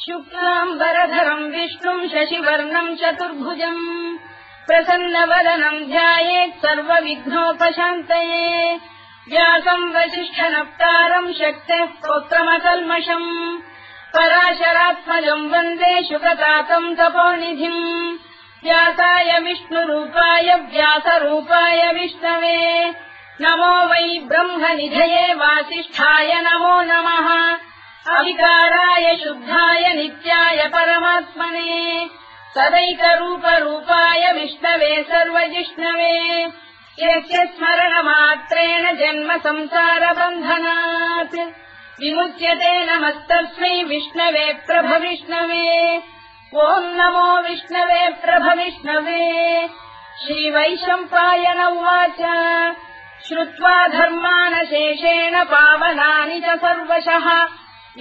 शुक्लाम्बरधरम् विष्णुम् शशिवर्णम् चतुर्भुजम् प्रसन्नवदनम् ध्यायेत् सर्वविघ्नोपशान्तये व्यासम् वसिष्ठनप्तारम् शक्तेः स्तोत्रमकल्मषम् पराशरात्मजम् वन्दे शुकतातम् तपोनिधिम् व्यासाय विष्णुरूपाय व्यासरूपाय विष्णवे नमो वै ब्रह्मनिधये वासिष्ठाय नमो नमः अविकाराय शुद्धाय नित्याय परमात्मने सदैकरूपरूपाय विष्णवे सर्वजिष्णवे यस्य स्मरणमात्रेण जन्म संसारबन्धनात् विमुच्यते नमस्तस्मै विष्णवे प्रभविष्णवे ॐ नमो विष्णवे प्रभविष्णवे श्रीवैशम्पायन उवाच श्रुत्वा धर्मानशेषेण पावनानि च सर्वशः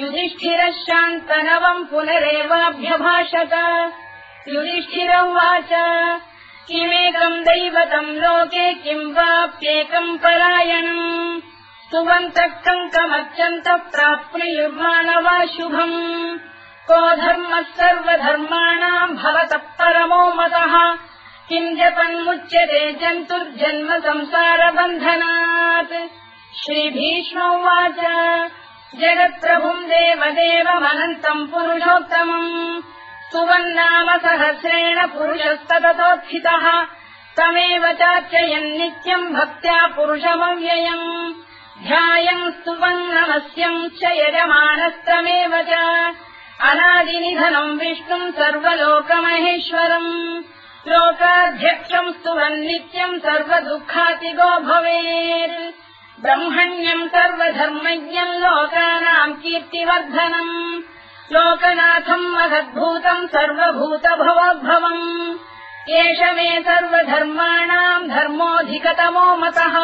युधिष्ठिरः शान्तनवम् पुनरेवाभ्यभाषत युधिष्ठिर उवाच किमेकम् दैवतम् लोके किम् वाप्येकम् परायणम् स्तुवन्तः कङ्कमर्चन्तः प्राप्नुयुर्मानवा शुभम् को धर्मः सर्वधर्माणाम् भवतः परमो मतः किम् जपन्मुच्यते जन्तुर्जन्म संसारबन्धनात् श्रीभीष्म उवाच जगत्प्रभुम् देवदेवमनन्तम् पुरुषोत्तमम् स्तुवन्नाम सहस्रेण पुरुषस्तततोत्थितः तमेव चार्चयन् नित्यम् भक्त्या पुरुषमव्ययम् ध्यायम् स्तुवन् नमस्यम् च यजमानस्तमेव च अनादिनिधनम् विष्णुम् सर्वलोकमहेश्वरम् लोकाध्यक्षम् स्तुवन् नित्यम् सर्वदुःखातिगो भवेत् ब्रह्मण्यम् सर्वधर्मज्ञम् लोकानाम् कीर्तिवर्धनम् लोकनाथम् महद्भूतम् सर्वभूतभवोद्भवम् एष मे सर्वधर्माणाम् धर्मोऽधिकतमो मतः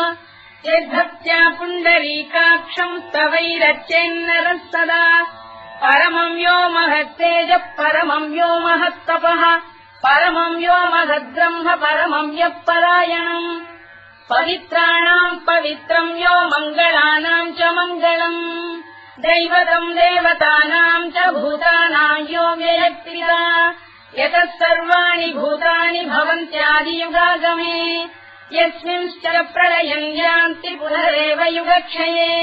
यद्भक्त्या पुण्डरीकाक्षम् स्तवैरच्चेन्नरः सदा परमम् यो महत्तेजः परमम् यो महत्तपः परमम् यो महद्ब्रह्म परमम् यः परायणम् पवित्राणाम् पवित्रम् यो मङ्गलानाम् च मङ्गलम् दैवतम् देवतानाम् च भूतानाम् यो व्ययक्तिदा यतः सर्वाणि भूतानि भवन्त्यादियुगागमे यस्मिंश्च प्रलयम् यान्ति पुनरेव युगक्षये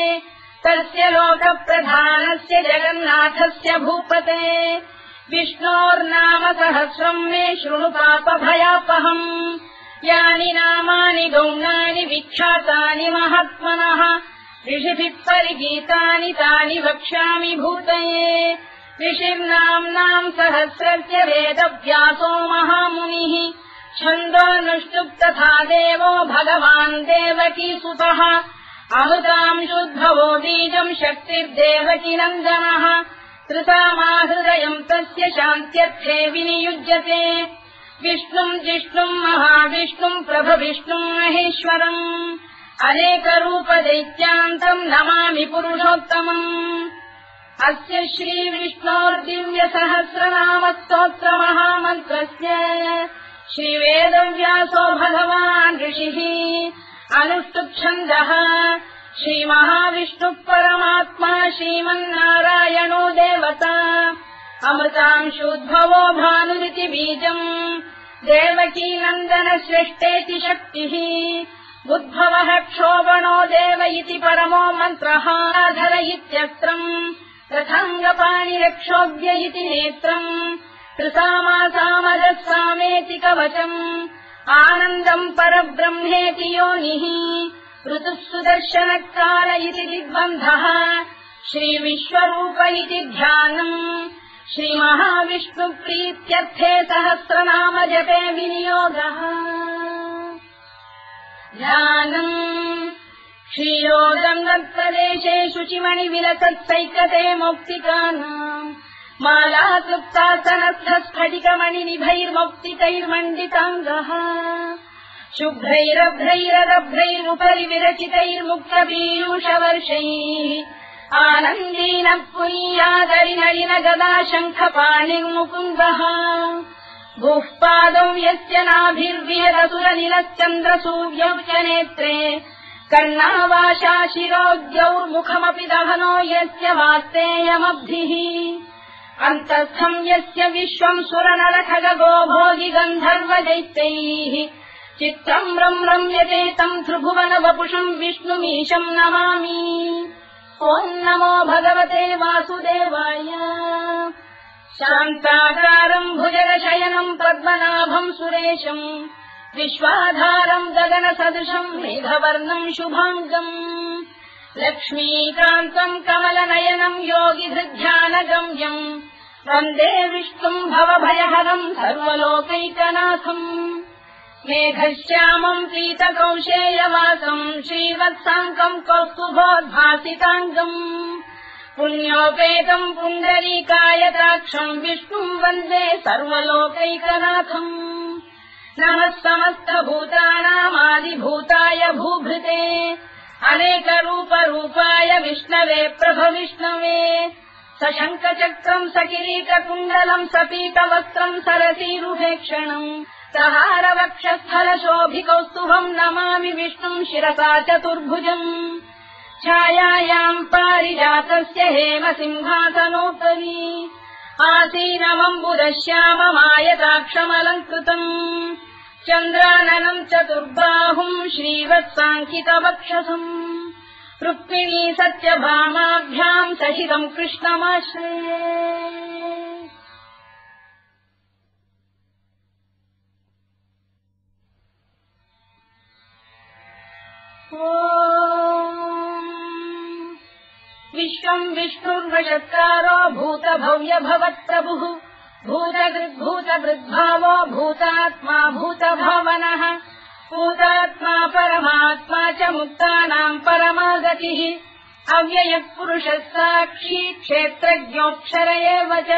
तस्य लोकप्रधानस्य जगन्नाथस्य भूपते विष्णोर्नाम सहस्रम् मे शृणु पापभयापहम् यानि नामानि गौणानि विख्यातानि महात्मनः ऋषिभिः परिगीतानि तानि वक्ष्यामि भूतये ऋषिर्नाम्नाम् सहस्रस्य वेदव्यासो महामुनिः छन्दोऽनुष्टुप् तथा देवो भगवान् देवकीसुतः अमृतांशुद्भवो बीजम् शक्तिर्देवकी नन्दनः त्रिसामाहृदयम् तस्य शान्त्यर्थे विनियुज्यते विष्णुम् जिष्णुम् महाविष्णुम् प्रभविष्णुम् महेश्वरम् अनेकरूपदैत्यान्तम् नमामि पुरुषोत्तमम् अस्य श्रीविष्णोर्दिव्यसहस्रनामस्तोत्रमहामन्त्रस्य श्रीवेदव्यासो भगवान् ऋषिः अनुष्टुप्छन्दः श्रीमहाविष्णुः परमात्मा श्रीमन्नारायणो देवता अमृतांशोद्भवो भानुरिति बीजम् देवकी नन्दन श्रेष्ठेति शक्तिः उद्भवः क्षोभणो देव इति परमो मन्त्रः धर इत्यस्त्रम् रथाङ्गपाणिरक्षोभ्य इति नेत्रम् त्रिसामासामजः सामेति कवचम् आनन्दम् परब्रह्मेति योनिः ऋतुः सुदर्शनकाल इति दिग्बन्धः श्रीविश्वरूप इति ध्यानम् श्रीमहाविष्णुप्रीत्यर्थे सहस्रनाम जपे विनियोगः ध्यानम् क्षीरोदङ्गप्रदेशे शुचिमणिविलसत्सैकते मौक्तिकानाम् मालाक्लुप्तासनस्थस्फटिकमणिनिभैर्मौक्तिकैर्मण्डिताङ्गः शुभ्रैरभ्रैरदभ्रैरुपरि विरचितैर्मुक्तपीयूषवर्षैः आनन्दीनः पुनीयादरिनरिन गदा शङ्खपाणिर्मुकुन्दः भूः पादौ यस्य नाभिर्विहरसुरनिलश्चन्द्रसूर्यौ च नेत्रे कर्णावाशा शिरोद्यौर्मुखमपि दहनो यस्य वास्तेयमब्धिः अन्तस्थम् यस्य विश्वम् सुरनरखगो भोगि गन्धर्वदैत्यैः चित्रम् रम्यते तम् त्रिभुवन वपुषम् विष्णुमीशम् नमामि। ॐ नमो भगवते वासुदेवाय। शान्ताकारम् भुजगशयनम् पद्मनाभम् सुरेशम् विश्वाधारम् गगनसदृशम् मेघवर्णम् शुभाङ्गम् लक्ष्मीकान्तम् कमलनयनम् योगिहृध्यानगम्यम् वन्दे विष्णुम् भवभयहरम् सर्वलोकैकनाथम्। मेघश्यामम् पीतकौशेयवासम् श्रीवत्साङ्कम् कौस्तुभोद्भासिताङ्गम् पुण्योपेतम् पुण्डरीकायताक्षम् विष्णुम् वन्दे सर्वलोकैकनाथम्। नमः समस्तभूतानामादिभूताय भूभृते अनेकरूपरूपाय विष्णवे प्रभविष्णवे सशङ्खचक्रम् सकिरीटकुण्डलम् सपीतवस्त्रम् सरसीरुभेक्षणम् सहारवक्षस्थलशोभिकौस्तुभम् नमामि विष्णुम् शिरसा चतुर्भुजम्। छायायाम् पारिजातस्य हेमसिंहासनोपरि आसीनमम्बुदश्याममायताक्षमलङ्कृतम् चन्द्राननम् चतुर्बाहुम् श्रीवत्साङ्कितवक्षसम् रुक्मिणी सत्यभामाभ्याम् सहितम् कृष्णमाश्रये। विश्वम् विष्णुर्वषत्कारो भूतभव्य भवत्प्रभुः भूतकृद्भूतभृद्भावो भूतात्मा भूतभावनः भूतात्मा परमात्मा च मुक्तानाम् परमागतिः अव्ययः पुरुषः साक्षी क्षेत्रज्ञोऽक्षर एव च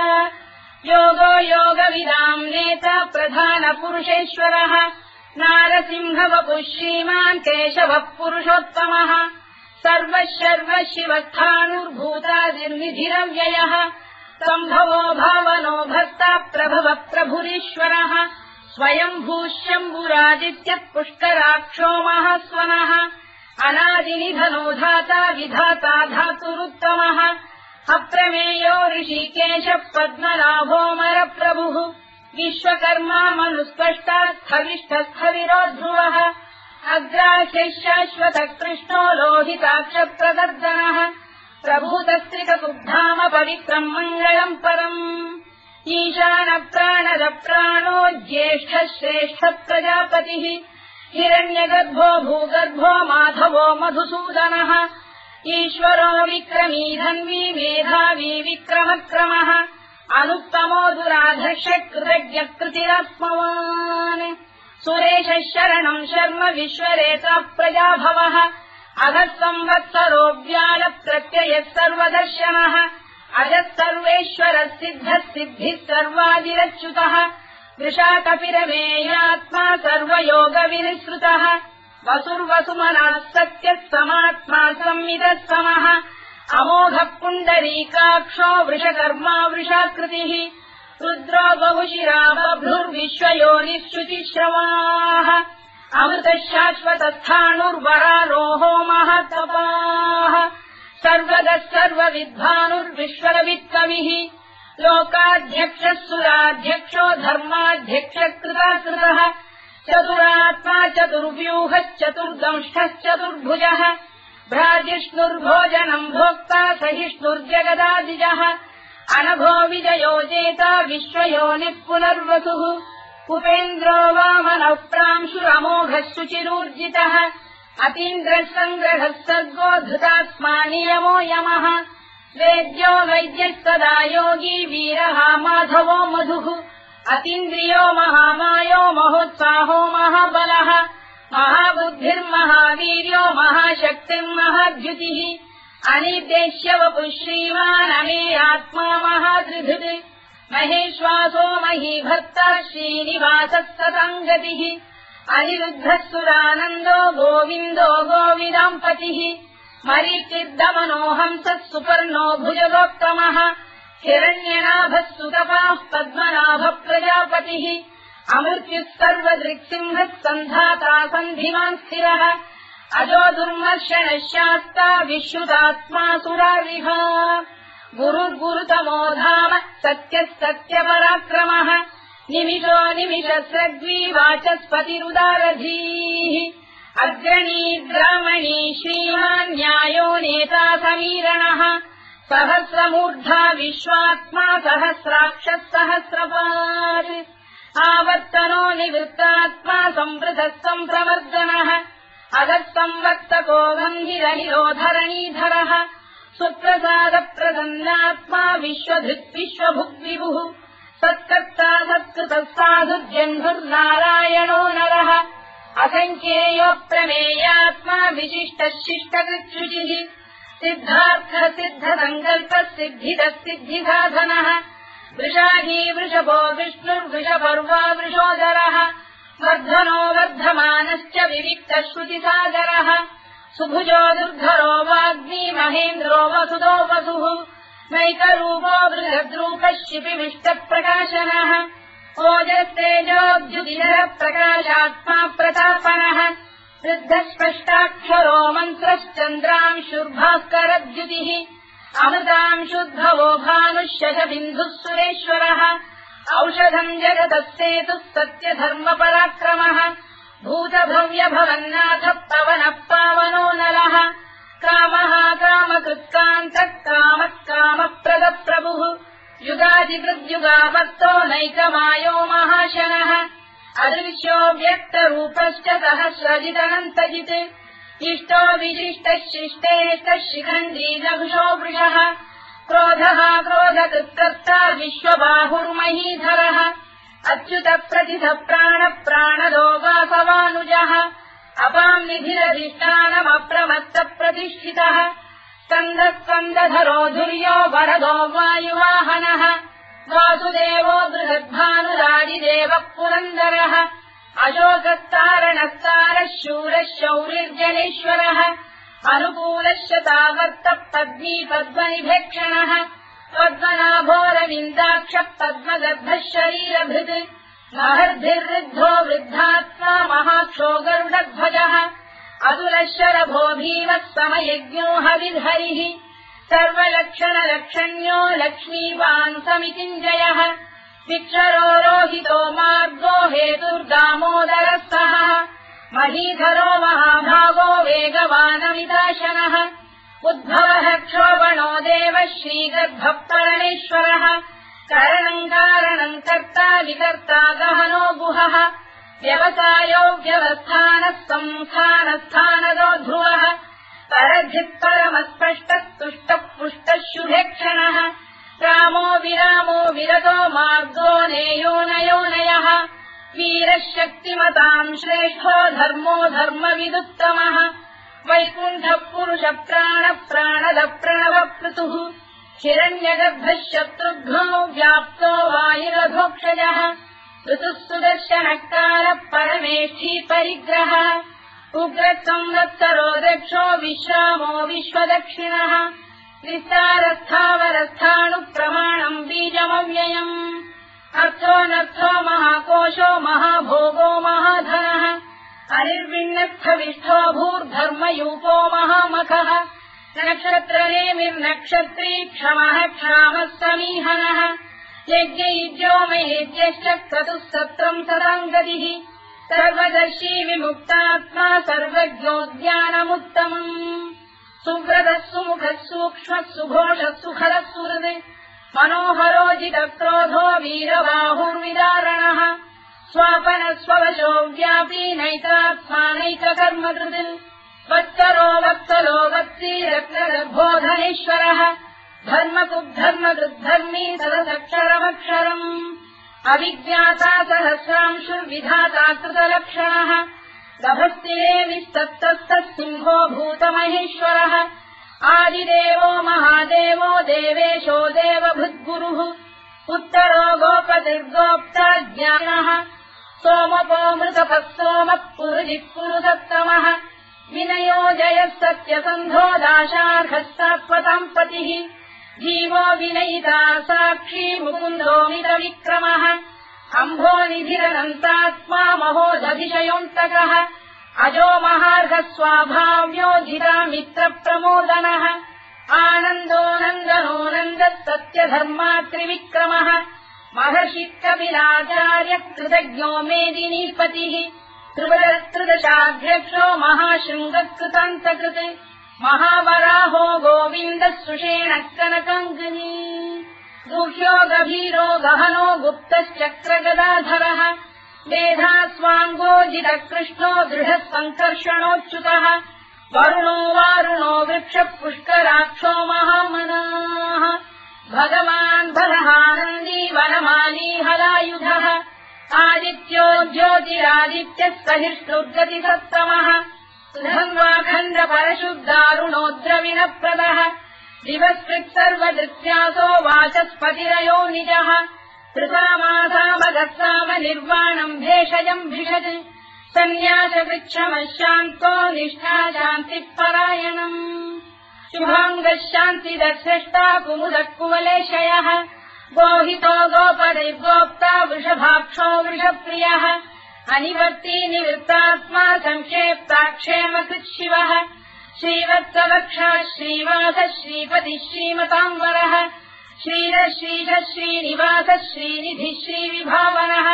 योगो योगविदाम् नेता प्रधानपुरुषेश्वरः नारसिंहवपुः श्रीमान् केशवः पुरुषोत्तमः सर्वः शर्वः शिवस्थाणुर्भूतादिर्निधिरव्ययः सम्भवो भावनो भर्ता प्रभवः प्रभुरीश्वरः स्वयम्भूः शम्भुरादित्यः पुष्कराक्षो महास्वनः अनादिनिधनो धाता विधाता धातुरुत्तमः अप्रमेयो ऋषिकेशः पद्मनाभोऽमरप्रभुः विश्वकर्मा मनुस्पष्टा स्थविष्ठस्थविरो ध्रुवः अग्राह्यः शाश्वतः कृष्णो लोहिताक्षप्रदर्दनः प्रभूतस्त्रिककुब्धाम पवित्रम् मङ्गलम् परम् ईशानप्राणदप्राणो ज्येष्ठः श्रेष्ठः प्रजापतिः हिरण्यगर्भो भूगर्भो माधवो मधुसूदनः ईश्वरो विक्रमी धन्वी मेधावी विक्रमक्रमः अनुत्तमो दुराधर्षः कृतज्ञः कृतिरात्मवान् सुरेशः शरणम् शर्म विश्वरेता प्रजाभवः अधः संवत्सरो व्यालप्रत्ययः सर्वदर्शनः अजः सर्वेश्वरः सिद्धः सिद्धिः सर्वादिरच्युतः वृषाकपिरमेयात्मा सर्वयोगविनिसृतः वसुर्वसुमनः सत्यः समात्मा संविदः समः अमोघः पुण्डरीकाक्षो वृषकर्मा वृषाकृतिः रुद्रो बहुशिरा बभ्रुर्विश्वयोनिः शुचिश्रवाः अमृतः शाश्वतस्थाणुर्वरारोहो महातपाः सर्वगः सर्वविद्वानुर्विश्वरवित्कविः लोकाध्यक्षः सुराध्यक्षो धर्माध्यक्षः कृताकृतः चतुरात्मा चतुर्व्यूहश्चतुर्दंष्टश्चतुर्भुजः भ्राजिष्णुर्भोजनम् भोक्ता सहिष्णुर्जगदादिजः अनभो विजयो जेता विश्वयोनिः पुनर्वसुः उपेन्द्रो वामनः प्रांशुरमोघः शुचिरूर्जितः अतीन्द्रः सङ्ग्रहः सर्गो धृतात्मा नियमो यमः वेद्यो वैद्यः सदा योगी वीरः माधवो मधुः अतीन्द्रियो महामायो महोत्साहो महाबलः महाबुद्धिर्महावीर्यो महाशक्तिर्महाद्युतिः अनिर्देश्य वपुः श्रीमान् अमेयात्मा महात्रिधृत् महेश्वासो महीभर्ता श्रीनिवासः सताङ्गतिः अनिरुद्धः सुरानन्दो गोविन्दो गोविदाम्पतिः मरीचिर्दमनो हंसः सुपर्णो भुजगोत्तमः हिरण्यनाभः सुतपाः पद्मनाभः प्रजापतिः अमृत्युः सर्वदृक्सिंहः सन्धाता सन्धिमान् स्थिरः अजो दुर्मर्शनः शास्ता विश्रुतात्मा सुरारिः गुरुर्गुरुतमो धाम सत्यः सत्यपराक्रमः निमिषो निमिषस्रग्वी वाचस्पतिरुदारधीः अग्रणी ग्रामणी श्रीमान् न्यायो नेता समीरणः सहस्रमूर्धा विश्वात्मा सहस्राक्षः सहस्रपात् आवर्तनो निवृत्तात्मा संवृतः सम्प्रवर्धनः अधःसंवर्तको गन्धिरनिरोधरणीधरः सुप्रसादप्रसन्नात्मा विश्वधृत् विश्वभुग्विभुः सत्कर्ता सत्कृतः साधुर्जन्धुर्नारायणो नरः असङ्ख्येयो प्रमेयात्मा विशिष्टः शिष्टकृच्छुचिः सिद्धार्थः सिद्धसङ्कल्पः सिद्धिदः सिद्धिसाधनः वृषाही वृषभो विष्णुर्वृषपर्वा वृषोदरः वर्धनो वर्धमानश्च विविक्तः श्रुतिसागरः सुभुजो दुर्धरो वाग्मी महेन्द्रो वसुदो वसुः नैकरूपो बृहद्रूपः शिपिविष्टप्रकाशनः ओजस्तेजोद्युतिधरः प्रकाशात्मा प्रतापनः वृद्धः स्पष्टाक्षरो मन्त्रश्चन्द्रांशुर्भास्करद्युतिः अमृतांशुद्भवो भानुः शशबिन्दुः सुरेश्वरः औषधम् जगतः सेतुः सत्यधर्मपराक्रमः भूतभव्यभवन्नाथः पवनः पावनो नरः कामः कामकृत्कान्तः कामः कामप्रदप्रभुः युगादिकृद्युगावर्तो नैकमायो महाशनः अदृश्यो व्यक्तरूपश्च सहस्रजिदनन्तजित् इष्टो विशिष्टः शिष्टेष्टः शिखण्डी नभुषो वृषः क्रोधः क्रोधकृत्कर्ता विश्वबाहुर्महीधरः अच्युतप्रतिथः प्राणदो वासवानुजः अपाम् निधिरधिष्ठानमप्रमत्तप्रतिष्ठितः स्कन्दः स्कन्दधरो धुर्यो वरदो वायुवाहनः वासुदेवो बृहद्भानुरादिदेवः पुरन्दरः अशोकस्तारणस्तारः शूरः शौरिर्जनेश्वरः अनुकूलः शतावर्तः पद्मी पद्मनिभेक्षणः पद्मनाभोरविन्दाक्षः पद्मगर्भः शरीरभृत् महर्भिर्वृद्धो वृद्धात्मा महाक्षो गरुडध्वजः अतुलः शरभो भीमः समयज्ञो हविर्हरिः सर्वलक्षणलक्षण्यो लक्ष्मीवान् समितिञ्जयः विक्षरो रोहितो मार्गो हेतुर्दामोदरः सहः महीधरो महाभागो वेगवानमिदाशनः उद्भवः क्षोभणो देवः श्रीगर्भः परमेश्वरः करणम् कारणम् कर्ता विकर्ता गहनो गुहः व्यवसायो व्यवस्थानः संस्थानस्थानदो ध्रुवः परधित्परमस्पष्टः तुष्टः पुष्टः शुभेक्षणः रामो विरामो विरतो मार्गो नेयोनयोनयः वीरः शक्तिमताम् श्रेष्ठो धर्मो धर्मविदुत्तमः वैकुण्ठः पुरुषः प्राणदः प्रणवप्लुतुः हिरण्यगर्भः शत्रुघ्नो व्याप्तो वायुरधोक्षजः ऋतुः सुदर्शनकालः परमेष्ठी परिग्रहः उग्रः संवत्सरो दक्षो विश्रामो विश्वदक्षिणः विस्तारस्थावरस्थाणुप्रमाणम् बीजमव्ययम् अर्थोऽनर्थो महाकोशो महाभोगो महाधनः हरिर्विण्णस्थविष्ठो भूर्धर्मयूपो महामखः नक्षत्रनेमिर्नक्षत्री क्षमः क्षामः समीहनः यज्ञयुज्यो महेज्यश्च क्रतुः सत्रम् सदाम् गतिः सर्वदर्शी विमुक्तात्मा सर्वज्ञोद्यानमुत्तमम् सुव्रतः सुमुखः सूक्ष्मः सुघोषः सुखदः सुहृत् मनोहरोजितक्रोधो वीरबाहुर्विदारणः स्वापनः स्ववशो व्यापी नैकात्मानैककर्मकृत् वत्सरो वत्सलो वत्सी रत्नगर्भोधनेश्वरः धर्मकुद्धर्मकृद्धर्मी सदसक्षरमक्षरम् अविज्ञाता सहस्रांशुर्विधाता कृतलक्षणः गभस्तिरे विस्तप्तस्तः सिंहो भूतमहेश्वरः आदिदेवो महादेवो देवेशो देवभृद्गुरुः उत्तरो गोपतिर्गोप्ता ज्ञानः सोमपो मृतपः सोमः पुरुजिः पुरुषोत्तमः विनयो जयः सत्यसन्धो दाशार्हः सात्वताम् पतिः जीवो विनयिता साक्षी मुकुन्दोमितविक्रमः अम्भोनिधिरनन्तात्मा महोदधिशयोऽन्तकः अजो महार्घः स्वाभाव्योजिता मित्रप्रमोदनः आनन्दो नन्दनो नन्दः सत्यधर्मा त्रिविक्रमः महर्षिः कपिलाचार्यः कृतज्ञो मेदिनीपतिः त्रिदशाध्यक्षो महाशृङ्गः कृतान्तकृत् महावराहो गोविन्दः सुषेणः कनकाङ्गनी गुह्यो गभीरो गहनो गुप्तश्चक्रगदाधरः मेधास्वाङ्गोजितः कृष्णो दृढः सङ्कर्षणोच्युतः वरुणो वारुणो वृक्षः पुष्कराक्षो महामनाः भगवान् बलहानन्दी वनमाली हलायुधः आदित्यो ज्योतिरादित्यः सहिष्णुर्गतिसत्तमः सुधन्वाखण्ड परशुद्धारुणो द्रविणप्रदः दिवस्कृत् सर्वदृत्यासो वाचस्पतिरयो निजः कृतामासामगस्साम निर्वाणम् भेषजम् भिषज सन्न्यासवृक्षमशान्तो निष्ठा शान्तिः परायणम् शुभाङ्गः शान्तिदर्शष्टा कुमुदः कुवलेशयः गोहितो गोपदैर्गोप्ता वृषभाक्षो वृषप्रियः अनिवर्ती निवृत्तात्मा संक्षेप्ताक्षेमकृत् शिवः श्रीवत्सवक्षः श्रीवासः श्रीपतिः श्रीमताम्बरः श्रीधः श्रीधः श्रीनिवासः श्रीनिधिः श्रीविभावनः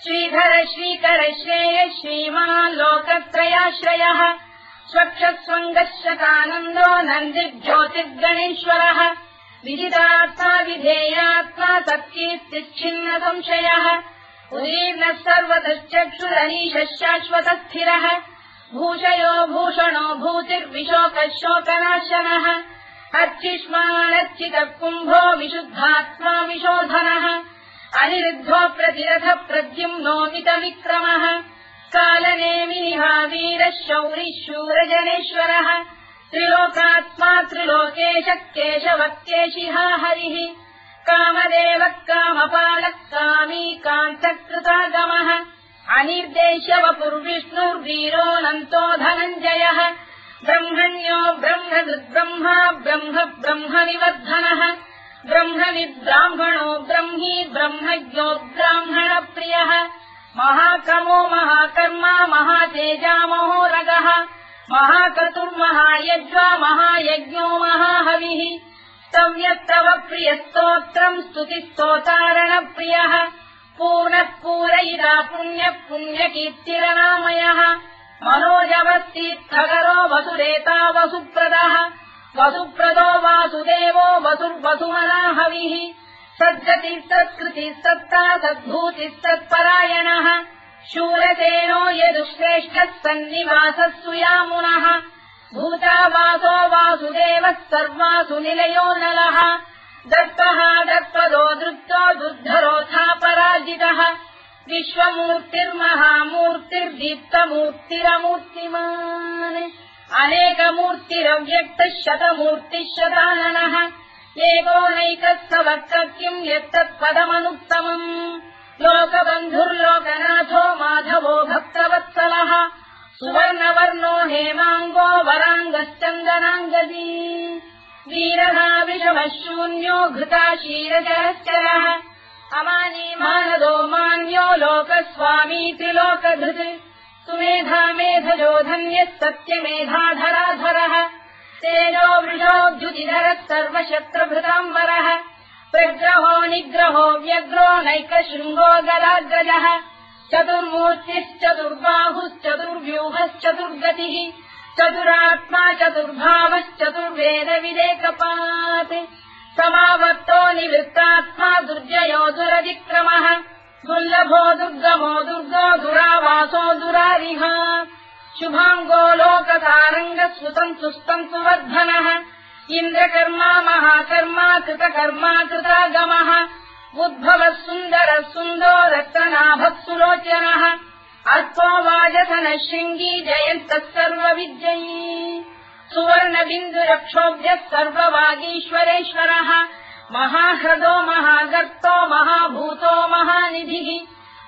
श्रीधर श्रीकर श्रेयः श्रीमान् लोकत्रयाश्रयः स्वक्षस्वङ्गः शतानन्दो नन्दिर्ज्योतिर्गणेश्वरः विदितात्मा विधेयात्मा सत्कीर्तिच्छिन्न संशयः उदीर्णः सर्वतश्चक्षुरनीशः शाश्वतः स्थिरः भूषयो भूषणो भूतिर्विशोकः शोकनाशनः अर्चिष्मानर्चितः कुम्भो विशुद्धात्मा विशोधनः अनिरुद्धो प्रतिरथः प्रद्युम्नोमितविक्रमः कालनेमिनिहावीरः शौरिः शूरजनेश्वरः त्रिलोकात्मा त्रिलोकेशः केशवः केशिहा हरिः कामदेवः कामपालः कामी कान्तः कृतागमः अनिर्देश्यवपुर्विष्णुर्वीरोऽनन्तो धनञ्जयः ब्रह्मण्यो ब्रह्मकृद्ब्रह्मा ब्रह्म ब्रह्मनिवर्धनः ब्रह्मविद्ब्राह्मणो ब्रह्मी ब्रह्मज्ञो ब्राह्मणप्रियः महाक्रमो महाकर्मा महातेजा महोरगः महाक्रतुर्महायज्वा महायज्ञो महाहविः स्तव्यस्तव प्रियस्तोत्रम् स्तुतिस्तोतारणप्रियः पूर्णः पूरयिता पुण्यः पुण्यकीर्तिरनामयः मनोजवस्तीर्थकरो वसुरेता वसुप्रदः वसुप्रदो वासुदेवो वसुर्वसुमनाहविः सद्गतिः सत्कृतिः सत्ता सद्भूतिः सत्परायणः शूरसेनो यदुश्रेष्ठः सन्निवासः सुयामुनः भूतावासो वासुदेवः सर्वासु निलयो नलः दत्तः दत्पदो दृप्तो दुर्धरोऽथा पराजितः विश्वमूर्तिर्महामूर्तिर्दीप्तमूर्तिरमूर्तिमान् अनेकमूर्तिरव्यक्तः शतमूर्तिः शताननः एकोनैकः सवक्तः किम् यत्तत्पदमनुत्तमम् लोकबन्धुर्लोकनाथो माधवो भक्तवत्सलः सुवर्णवर्णो हेमाङ्गो वराङ्गश्चन्दनाङ्गदी वीरः विषमः शून्यो घृता क्षीरजरश्चरः अमानी मानदो मान्यो लोकस्वामी त्रिलोकधृत् सुमेधा मेधजो धन्यः सत्यमेधाधराधरः तेजो वृषोऽद्युतिधरः सर्वशत्रभृताम्बरः प्रग्रहो निग्रहो व्यग्रो नैकशृङ्गो गदाग्रजः चतुर्मूर्तिश्चतुर्बाहुश्चतुर्व्यूहश्चतुर्गतिः चतुरात्मा चतुर्भावश्चतुर्वेदविदेकपात् समावर्तो निवृत्तात्मा दुर्जयो दुरतिक्रमः दुर्लभो दुर्गमो दुर्गो दुरावासो दुरारिः शुभाङ्गो लोकतारङ्गः सुतम् सुवर्धनः इन्द्रकर्मा महाकर्मा कृतकर्मा कृतागमः उद्भवः सुन्दरः सुन्दो रक्तनाभः सुलोचनः अल्पो वाजसनः शृङ्गी जयन्तः सर्वविद्ययी सुवर्णबिन्दुरक्षोभ्यः सर्ववागीश्वरेश्वरः महाह्रदो महागर्तो महाभूतो महानिधिः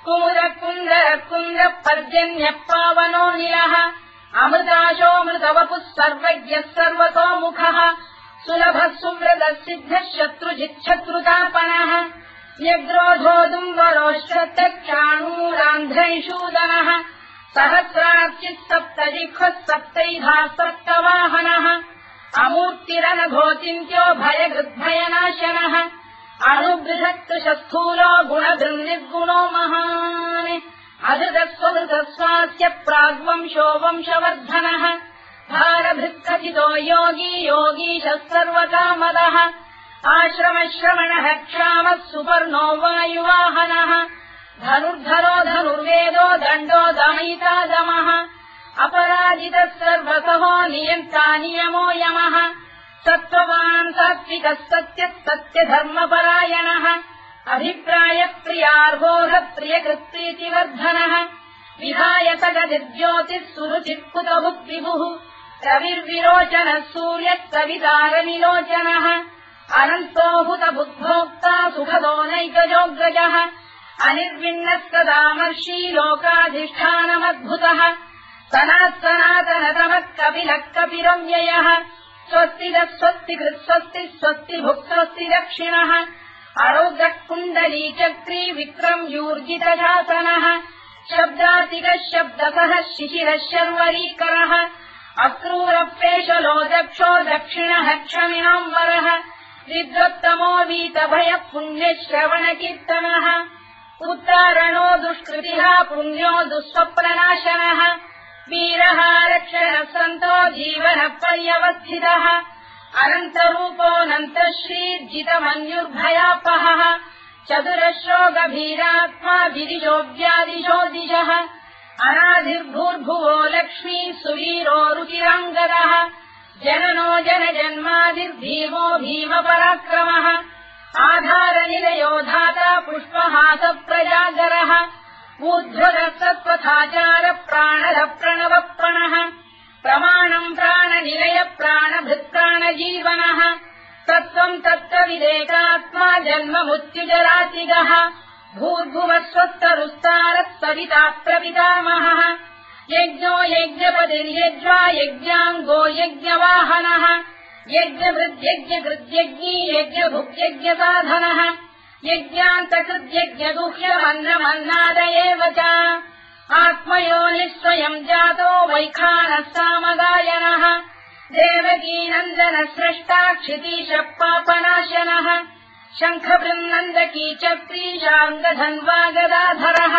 कुमुदः कुन्दरः कुन्दः पर्जन्यः पावनो निलः अमृताशोऽमृतवपुः सर्वज्ञः सर्वतोमुखः सुलभः सुव्रतः सिद्धः शत्रुजिच्छत्रुतापनः न्यग्रोधोदुम्बरोश्चक्षाणूरान्ध्रैषूदनः सहस्रार्चिः सप्तजिह्वः सप्तैधा सप्तवाहनः अमूर्तिरनघोचिन्त्यो भयगृद्भयनाशनः अणुबृहत्कृशस्थूलो गुणधृन्निर्गुणो महान् अधृतस्वधृतस्वास्य प्राग्वंशो वंशवर्धनः भारभृत्कथितो योगी योगीशः सर्वकामदः आश्रमश्रवणः क्षामः सुपर्णो वायुवाहनः धनुर्धरो धनुर्वेदो दण्डो दमयिता दमः अपराजितः सर्वसहो नियन्ता नियमो यमः सत्त्ववान् सात्विकः सत्यः सत्यधर्मपरायणः अभिप्रायप्रियार्होः प्रियकृत्प्रीतिवर्धनः विहाय सगतिर्ज्योतिः सुरुचित्कुतभुक्विभुः रविर्विरोचनः सूर्यः कवितारनिलोचनः अनन्तो हुतबुद्भोक्ता सुखदो नैकजोग्रजः अनिर्विण्णः सदामर्षी लोकाधिष्ठानमद्भुतः सनातनतमः कपिलः कपिरव्ययः स्वस्तिदः स्वस्तिकृत् स्वस्तिः स्वस्तिभुक् स्वस्ति दक्षिणः अरोग्रः कुण्डलीचक्री विक्रम्यूर्जितशासनः शब्दातिकः शब्दसः शिशिरः शर्वरीकरः अक्रूरप्रेषलो दक्षो दक्षिणः क्षमिणाम्बरः विद्वत्तमो वीतभयः पुण्यश्रवणकीर्तनः उत्तारणो दुष्कृतिः पुण्यो दुःस्वप्ननाशनः वीरः रक्षणः सन्तो जीवनः पर्यवस्थितः अनन्तरूपोऽनन्तश्रीर्जितमन्युर्भयापहः चतुरश्रो गभीरात्मा विदिशो व्यादिशो दिशः अनाधिर्भूर्भुवो लक्ष्मी सुवीरो रुचिराङ्गदः जननो जनजन्मादिर्भीमो भीमपराक्रमः आधारनिलयो धाता पुष्पहासप्रजागरः ऊर्ध्वरः सत्त्वथाचार प्राणः प्रणवप्रणः प्रमाणम् प्राणनिलय प्राणभृत्प्राणजीवनः तत्त्वम् तत्त्वविदेकात्मा जन्ममृत्युजरातिगः भूर्भुवः स्वस्तरुस्तारः सविता प्रपितामहः यज्ञो यज्ञपतिर्यज्वा यज्ञाङ्गो यज्ञवाहनः यज्ञभृद्यज्ञकृद्यज्ञी यज्ञभुक्यज्ञसाधनः यज्ञान्तकृद्यज्ञगुह्यमन्नमन्नाद एव च आत्मयोनिः स्वयम् जातो वैखानः सामगायनः देवकीनन्दनः स्रष्टा क्षितीशः पापनाशनः शङ्खबृन्नन्दकी चक्रीशाङ्गधन्वा गदाधरः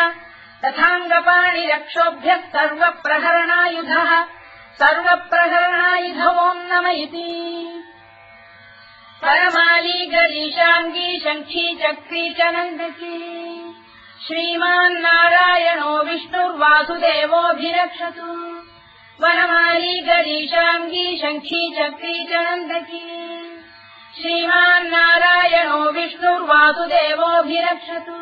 तथाङ्गपाणिरक्षोभ्यः सर्वप्रहरणायुधः सर्वप्रहरणायुधवोम् नम इति परमाली गरीशाङ्गी शङ्खी चक्री च नन्दकी श्रीमान्नारायणो विष्णुर्वासुदेवोऽभिरक्षतु वनमाली गरीशाङ्गी शङ्खी चक्री च नन्दकी श्रीमान्नारायणो विष्णुर्वासुदेवोऽभिरक्षतु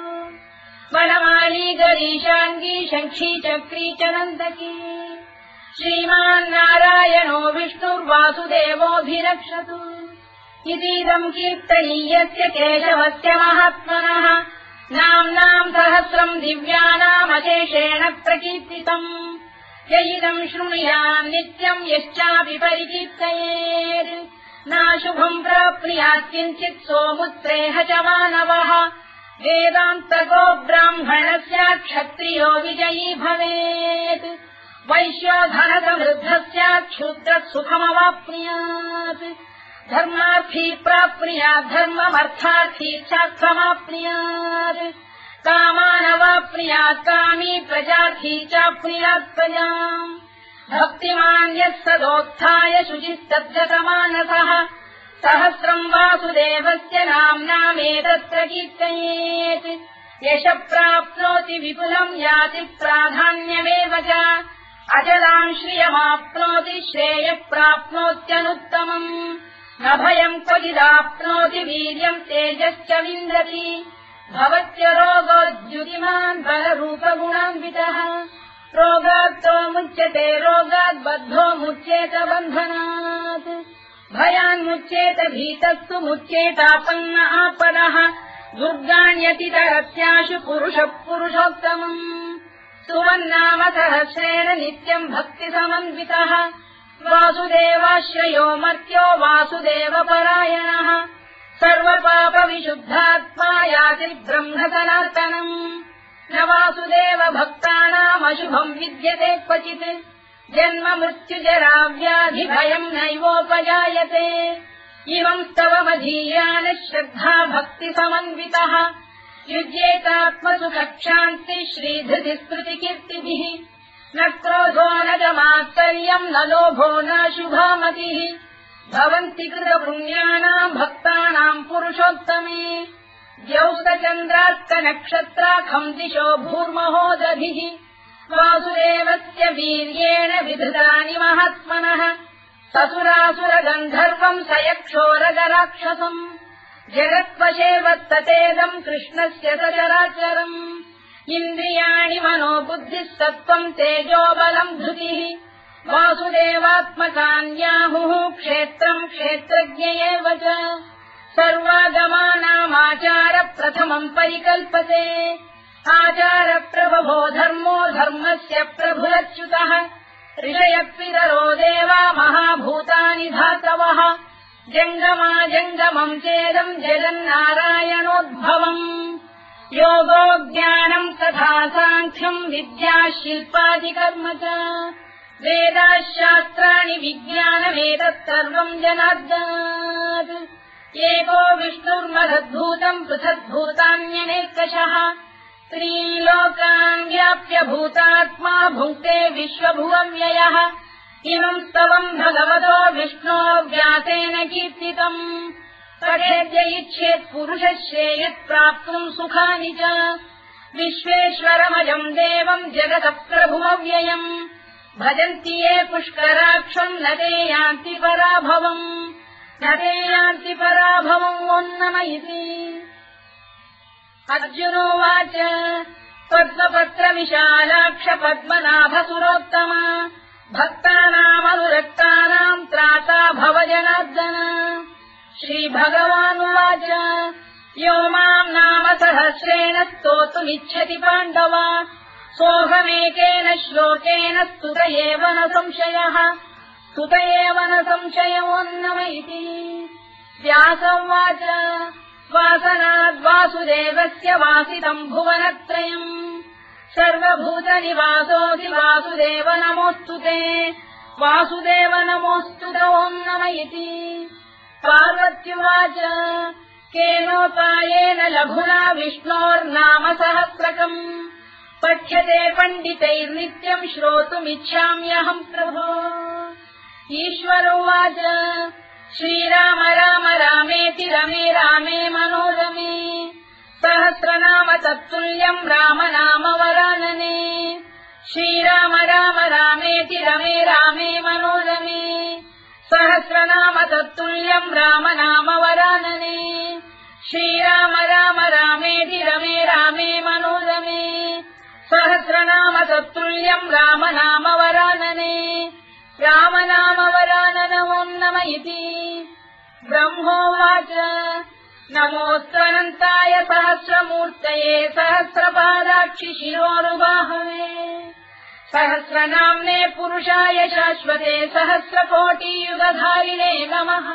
वनमाली गरीशाङ्गी शङ्खी चक्री च नन्दकी श्रीमान्नारायणो विष्णुर्वासुदेवोऽभिरक्षतु इतीदम् कीर्तनीयस्य केशवस्य महात्मनः नाम्नाम् सहस्रम् दिव्यानामशेषेण प्रकीर्तितम् य इदम् शृणुयाम् नित्यम् यश्चापि परिकीर्तयेत् नाशुभम् प्राप्नुयात् किञ्चित् सोमुत्रेह च मानवः वेदान्तको ब्राह्मणस्य क्षत्रियो विजयी भवेत् वैश्यो धनसमृद्धः स्यात् क्षुद्रः सुखमवाप्नुयात् धर्मार्थी प्राप्नुयात् धर्ममर्थार्थी चार्थमाप्नुयात् कामानवाप्नुयात् कामी प्रजार्थी चाप्नुयात् प्रजाम् भक्तिमान् यः सदोत्थाय शुचिस्तद्गतमानसः सहस्रम् वासुदेवस्य नाम्नामेतत्र कीर्तयेत् यशः प्राप्नोति विपुलम् याति प्राधान्यमेव च अचलाम् श्रियमाप्नोति श्रेयः प्राप्नोत्यनुत्तमम् न भयम् क्वचिदाप्नोति वीर्यम् तेजश्च विन्दति भवत्य रोगोद्युतिमान् बलरूपगुणान्वितः रोगात्तो मुच्यते रोगात् बद्धो मुच्येत बन्धनात् भयान्मुच्येत भीतस्तु मुच्येतापन्न आपदः दुर्गाण्यतितरत्याशु पुरुषः पुरुषोत्तमम् सुवन्नाम सहस्रेण नित्यम् भक्तिसमन्वितः वासुदेवाश्रयो मर्त्यो वासुदेवपरायणः सर्वपापविशुद्धात्मा याति ब्रह्म सनातनम् न वासुदेव भक्तानामशुभम् विद्यते क्वचित् जन्म मृत्युजरा व्याधि भयम् नैवोपजायते इमं स्तवमधीयान श्रद्धा भक्ति समन्वितः युज्येतात्मसुखक्षान्ति श्रीधृति स्मृति कीर्तिभिः न क्रोधो न च मात्सर्यम् न लोभो न शुभामतिः भवन्ति कृतपुण्यानाम् भक्तानाम् पुरुषोत्तमे द्यौस्तचन्द्रार्कनक्षत्राखम् दिशो भूर्महो दधिः वासुदेवस्य वीर्येण विधृतानि महात्मनः ससुरासुरगन्धर्वम् स यक्षोरगराक्षसम् जगत्वशेवत्ततेदम् कृष्णस्य सचराचरम् इन्द्रियाणि मनो बुद्धिः सत्त्वम् तेजो बलम् धृतिः वासुदेवात्मकान्याहुः क्षेत्रम् क्षेत्रज्ञ एव च सर्वागमानामाचार प्रथमम् परिकल्पते आचार प्रभवो धर्मो धर्मस्य प्रभुरच्युतः ऋषयः देवा महाभूतानि धातवः जङ्गमा जङ्गमम् चेदम् जगन्नारायणोद्भवम् योगो ज्ञानम् तथा साङ्ख्यम् विद्या शिल्पादिकर्म च वेदाः शास्त्राणि विज्ञानमेतत् सर्वम् जनार्दनात् एको विष्णुर्महद्भूतम् पृथग्भूतान्यनेकशः त्रीन् लोकान् व्याप्य भूतात्मा भुङ्क्ते विश्वभुवव्ययः इमम् स्तवम् भगवतो विष्णो व्यासेन कीर्तितम् पठेद्य इच्छेत् पुरुषः श्रेयत् प्राप्तुम् सुखानि च विश्वेश्वरमजम् देवम् जगतः प्रभुमव्ययम् भजन्ति ये पुष्कराक्षम् न ते यान्ति पराभवम् न ते यान्ति पराभवम् ओन्नमयिति अर्जुनोवाच पद्मपत्रविशालाक्ष पद्मनाभसुरोत्तमा भक्तानामनुरक्तानाम् त्राता भव जनार्दन श्रीभगवानुवाच यो माम् नाम सहस्रेण स्तोतुमिच्छति पाण्डव सोऽहमेकेन श्लोकेन स्तुत एव न संशयः स्तुत एव न संशयोऽन्नम इति व्यासोवाच वासनाद्वासुदेवस्य वासितम् भुवनत्रयम् सर्वभूतनिवासोऽसि वासुदेव नमोऽस्तु ते वासुदेव नमोऽस्तु ते ओन्नम इति पार्वत्युवाच केनोपायेन लघुना विष्णोर्नाम सहस्रकम् पठ्यते पण्डितैर्नित्यम् श्रोतुमिच्छाम्यहम् प्रभो ईश्वरोवाच श्रीराम राम रामेति रमे रामे मनोरमे सहस्रनाम तत्तुल्यम् राम नाम वरानने श्रीराम राम रामेति रमे रामे मनोरमे सहस्रनाम तत्तुल्यम् राम नाम वरानने श्रीराम राम रामेति रमे रामे मनोरमे सहस्रनाम तत्तुल्यम् राम नाम वरानने राम नाम वराननमोन्नम इति ब्रह्मोवाच नमोऽस्त्वनन्ताय सहस्रमूर्तये सहस्रपादाक्षि शिरोरुबाहवे सहस्रनाम्ने पुरुषाय शाश्वते सहस्रकोटियुगधारिणे नमः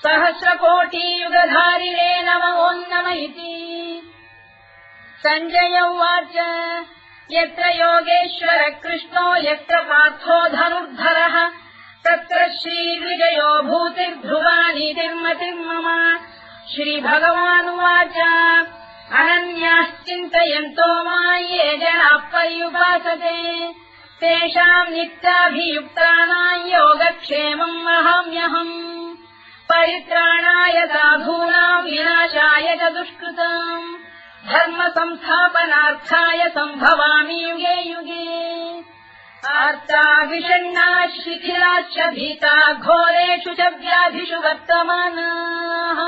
सहस्रकोटियुगधारिणे नमोऽन्नम इति सञ्जय उवाच यत्र योगेश्वर कृष्णो यत्र पार्थो धनुर्धरः तत्र श्रीविजयो भूतिर्ध्रुवानीतिर्मतिर्मम श्रीभगवानुवाच अनन्याश्चिन्तयन्तो मां ये जनाः पर्युपासते तेषाम् नित्याभियुक्तानां योगक्षेमम् वहाम्यहम् परित्राणाय साधूनां विनाशाय च दुष्कृताम् धर्म संस्थापनार्थाय सम्भवामि युगे युगे आर्ता विषण्णाः शिथिलाश्च भीता घोरेषु च व्याधिषु वर्तमानाः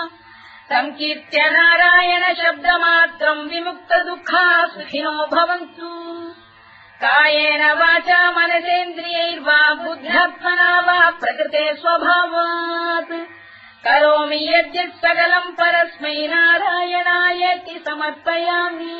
संकीर्त्य नारायण शब्दमात्रम् विमुक्तदुःखाः सुखिनो भवन्तु कायेन वाचा मनसेन्द्रियैर्वा बुद्ध्यात्मना वा प्रकृते स्वभावात् करोमि यद्यत् सकलम् परस्मै नारायणायेति समर्पयामि।